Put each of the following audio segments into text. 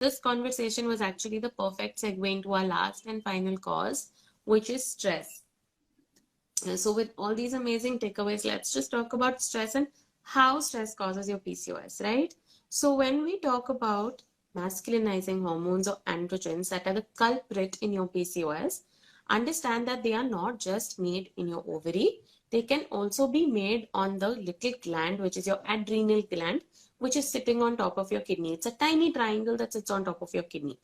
this conversation was actually the perfect segue into our last and final cause, which is stress. So with all these amazing takeaways, let's just talk about stress and how stress causes your PCOS, right? So when we talk about masculinizing hormones or androgens that are the culprit in your PCOS, understand that they are not just made in your ovary. They can also be made on the little gland, which is your adrenal gland, which is sitting on top of your kidney. It's a tiny triangle that sits on top of your kidney.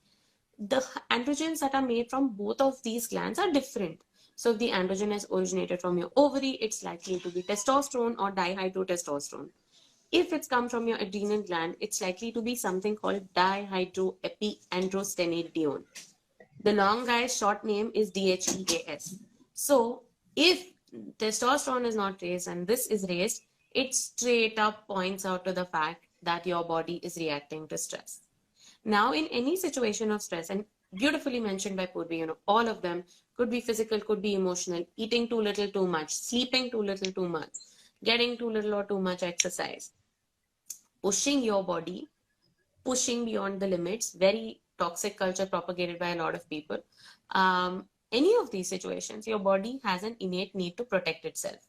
The androgens that are made from both of these glands are different. So if the androgen has originated from your ovary, it's likely to be testosterone or dihydrotestosterone. If it's come from your adrenal gland, it's likely to be something called dihydroepiandrosterone. The long guy's short name is DHEAS. So if testosterone is not raised and this is raised, it straight up points out to the fact that your body is reacting to stress. Now, in any situation of stress, and beautifully mentioned by Purvi, all of them could be physical, could be emotional, eating too little, too much, sleeping too little, too much, getting too little or too much exercise, pushing your body, pushing beyond the limits, very toxic culture propagated by a lot of people. Any of these situations, your body has an innate need to protect itself.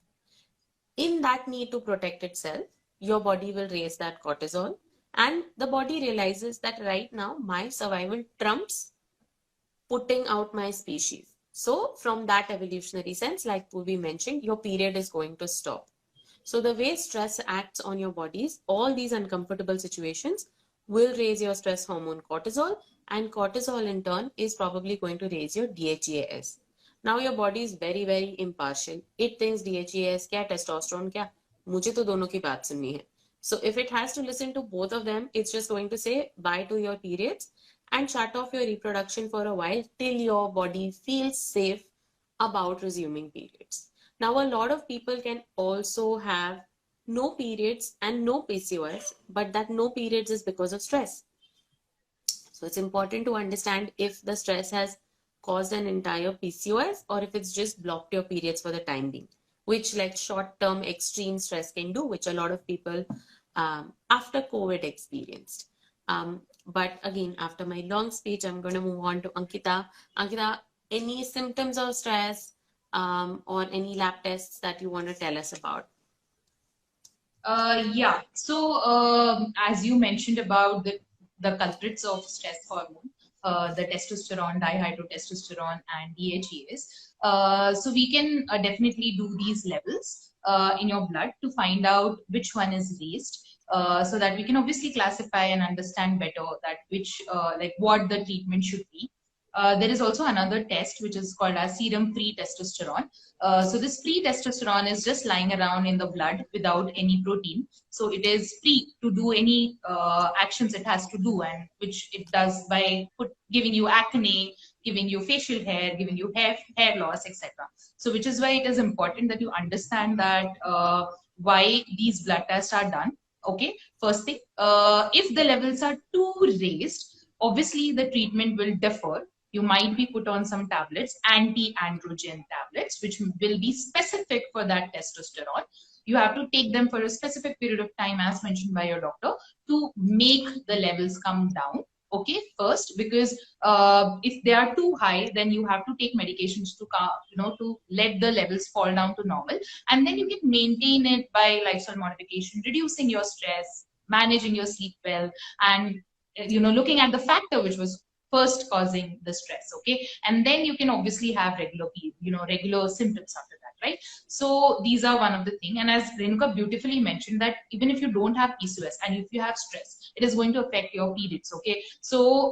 In that need to protect itself, your body will raise that cortisol, and the body realizes that right now my survival trumps putting out my species. So from that evolutionary sense, like Purvi mentioned, your period is going to stop. So the way stress acts on your bodies, all these uncomfortable situations will raise your stress hormone cortisol, and cortisol in turn is probably going to raise your DHEAS. Now your body is very, very impartial. It thinks DHEAS क्या, testosterone क्या, मुझे तो दोनों की बात सुननी है. So if it has to listen to both of them, it's just going to say bye to your periods and shut off your reproduction for a while till your body feels safe about resuming periods. Now, a lot of people can also have no periods and no PCOS, but that no periods is because of stress. So it's important to understand if the stress has caused an entire PCOS or if it's just blocked your periods for the time being, which like short-term extreme stress can do, which a lot of people after COVID experienced. But again, after my long speech, I'm going to move on to Ankita. Ankita, any symptoms of stress or any lab tests that you want to tell us about? Yeah. So as you mentioned about the culprits of stress hormone, the testosterone, dihydrotestosterone, and DHEAs. So we can definitely do these levels in your blood to find out which one is raised. So that we can obviously classify and understand better that which like what the treatment should be. There is also another test which is called as serum free testosterone. So this free testosterone is just lying around in the blood without any protein. So it is free to do any actions it has to do, and which it does by giving you acne, giving you facial hair, giving you hair loss, etc. So which is why it is important that you understand that why these blood tests are done. Okay, first thing, if the levels are too raised, obviously the treatment will differ. You might be put on some tablets, anti-androgen tablets, which will be specific for that testosterone. You have to take them for a specific period of time, as mentioned by your doctor, to make the levels come down. Okay, first, because if they are too high, then you have to take medications to let the levels fall down to normal, and then you can maintain it by lifestyle modification, reducing your stress, managing your sleep well, and looking at the factor which was first causing the stress. Okay, and then you can obviously have regular symptoms after that, right? So these are one of the thing. And as Renuka beautifully mentioned, that even if you don't have PCOS and if you have stress, it is going to affect your periods. Okay, so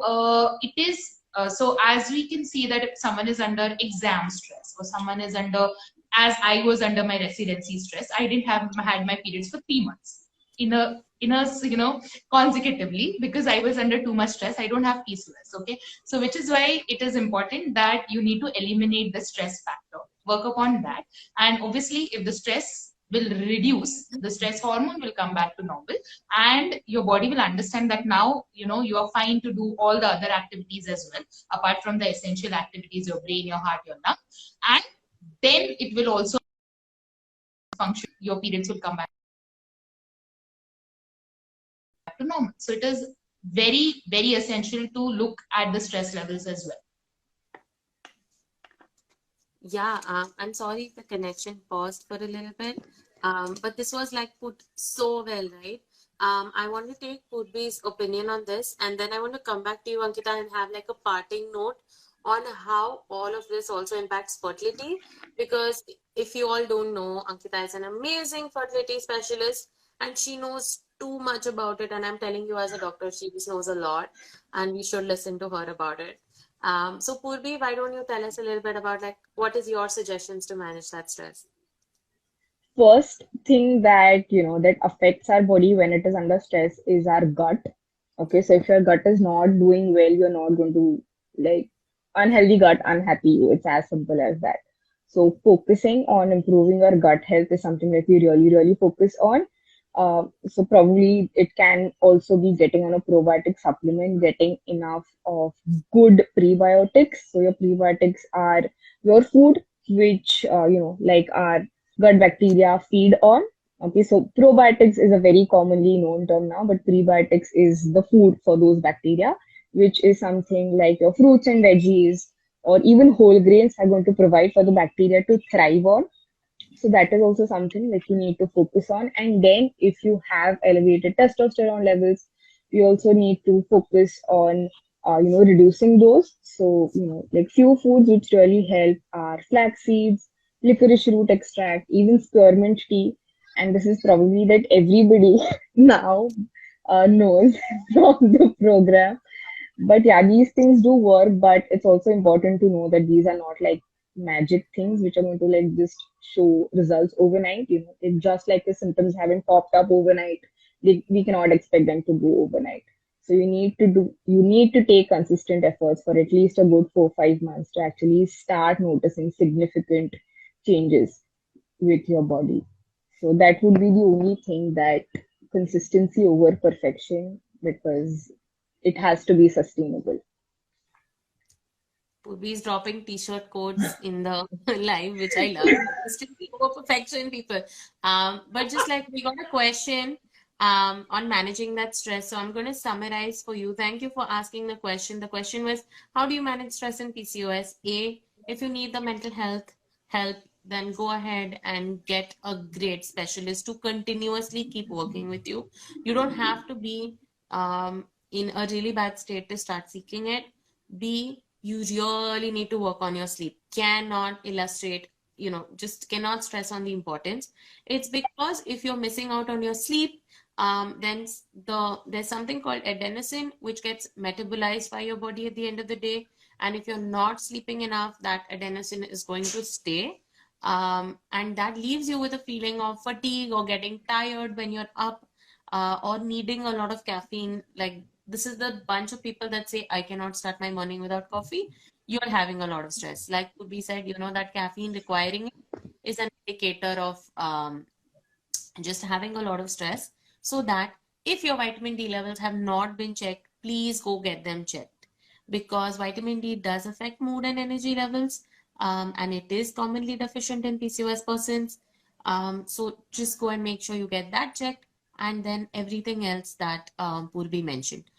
it is so as we can see that if someone is under exam stress, or someone is under, as I was under my residency stress, I didn't have had my periods for 3 months in a consecutively, because I was under too much stress. I don't have PCOS. Okay, so which is why it is important that you need to eliminate the stress factor, work upon that, and obviously if the stress will reduce, the stress hormone will come back to normal, and your body will understand that now you are fine to do all the other activities as well, apart from the essential activities, your brain, your heart, your lung, and then it will also function. Your periods will come back to normal. So it is very, very essential to look at the stress levels as well. Yeah, I'm sorry if the connection paused for a little bit, but this was like put so well, right? I want to take Purvi's opinion on this, and then I want to come back to you, Ankita, and have like a parting note on how all of this also impacts fertility. Because if you all don't know, Ankita is an amazing fertility specialist, and she knows too much about it. And I'm telling you, as a doctor, she just knows a lot, and we should listen to her about it. So Purvi, why don't you tell us a little bit about like what is your suggestions to manage that stress? First thing that that affects our body when it is under stress is our gut. Okay, so if your gut is not doing well, you're not going to like unhealthy gut, unhappy you. It's as simple as that. So focusing on improving our gut health is something that we really, really focus on. So probably it can also be getting on a probiotic supplement, getting enough of good prebiotics. So your prebiotics are your food, which like our gut bacteria feed on. Okay, so probiotics is a very commonly known term now, but prebiotics is the food for those bacteria, which is something like your fruits and veggies or even whole grains are going to provide for the bacteria to thrive on. So that is also something that you need to focus on. And then if you have elevated testosterone levels, you also need to focus on reducing those. So like few foods which really help are flax seeds, licorice root extract, even spearmint tea. And this is probably that everybody now knows from the program. But yeah, these things do work, but it's also important to know that these are not like magic things which are going to like just show results overnight. It's just like the symptoms haven't popped up overnight. We cannot expect them to go overnight. So you need to take consistent efforts for at least a good 4 5 months to actually start noticing significant changes with your body. So that would be the only thing, that consistency over perfection, because it has to be sustainable. Purvi is dropping t-shirt codes in the live, which I love. Consistency over perfection, people. But just like we got a question on managing that stress. So I'm going to summarize for you. Thank you for asking the question. The question was, how do you manage stress in PCOS? A, if you need the mental health help, then go ahead and get a great specialist to continuously keep working with you. You don't have to be in a really bad state to start seeking it. B, you really need to work on your sleep. Cannot illustrate, just cannot stress on the importance. It's because if you're missing out on your sleep, then there's something called adenosine, which gets metabolized by your body at the end of the day. And if you're not sleeping enough, that adenosine is going to stay. And that leaves you with a feeling of fatigue or getting tired when you're up, or needing a lot of caffeine. Like this is the bunch of people that say, I cannot start my morning without coffee. You're having a lot of stress. Like we said, that caffeine requiring it is an indicator of just having a lot of stress. So that if your vitamin D levels have not been checked, please go get them checked, because vitamin D does affect mood and energy levels, and it is commonly deficient in PCOS persons. So just go and make sure you get that checked, and then everything else that Purvi mentioned.